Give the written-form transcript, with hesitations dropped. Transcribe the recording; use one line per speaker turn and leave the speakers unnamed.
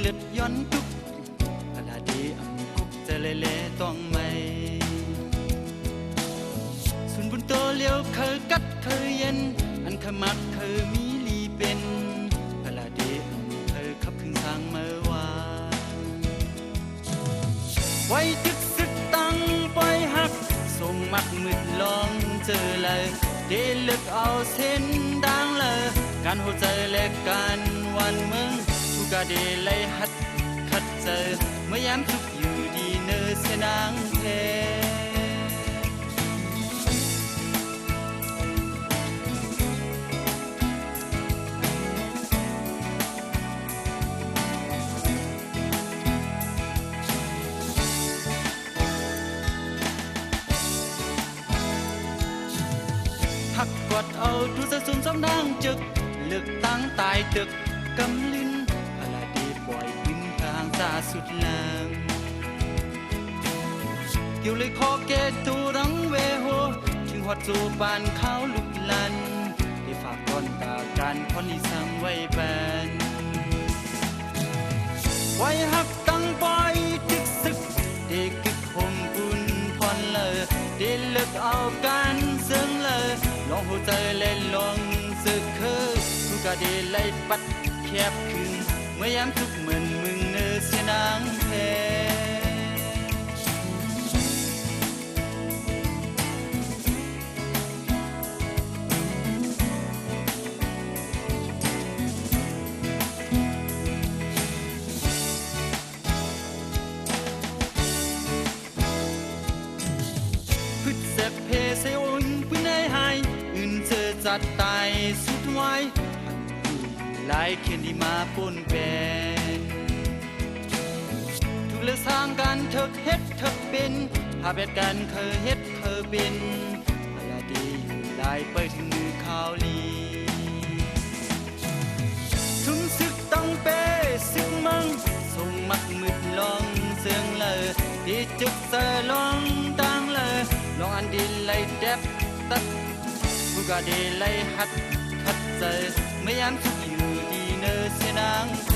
เลือดย้อนทุกขณะดีอันกุกจะเละต้องไม่สุนบุญโตเลี้ยวเคยกัดเคยเย็นอันขมักเคยมีลีเป็นขณะดีอันเคยขับขึ้นทางเมื่อวานไว้ทึกสึกตั้งปล่อยหักส่งมักมืดลองเจอเลยเดเลือกเอาเส้นดังเลยการหัวใจและการวันเมืองทุกาเดเลยหัดขัดเจอเมื่อยามทุกอยู่ดีเนอเสนางเพหักกดเอาทุสสุนสำนางจึกเลือกตั้งตายตึกกำลินพลาดีปล่อยบินทางซาสุดแรงเกี่ยวเลยคอเกตูรังเวโฮถึงหอดจูปานเขาลุกลันได้ฝากต้นตาการพอนิสังไว้แบนไว้หักตั้งปล่อยทึกสึกเด็กึกคมกุนพรเลยได้เลือกเอากันซึ่งเลยลองหัวใจเล่นลงสึกคือทุกาเดไล่ปัดแคบขึ้นเมื่อยามทุกเหมือนมึงเนื้อเสียนางเพพึดเสพเพเสอุ่นปุ้นได้หายอื่นเจอจัดตายสุดไว้หลายเขียนดีมาปนเป็นทุกเรื่องสร้างการเถิกเฮ็ดเถิกเป็นหาแบบกันเคยเฮ็ดเคยเป็นเวลาดีอยู่หลายไปถึงมือข่าวลีทุ่มศึกต้องเป้ศึกมังส่งมักมืดลองเสียงเลยดีจึกเสลองตังเลยลองอันดีเลยแดบตัดผู้กาดีเลยหัดขัดใจไม่ยามทุกอยู่ดีเนอเสียนางเพ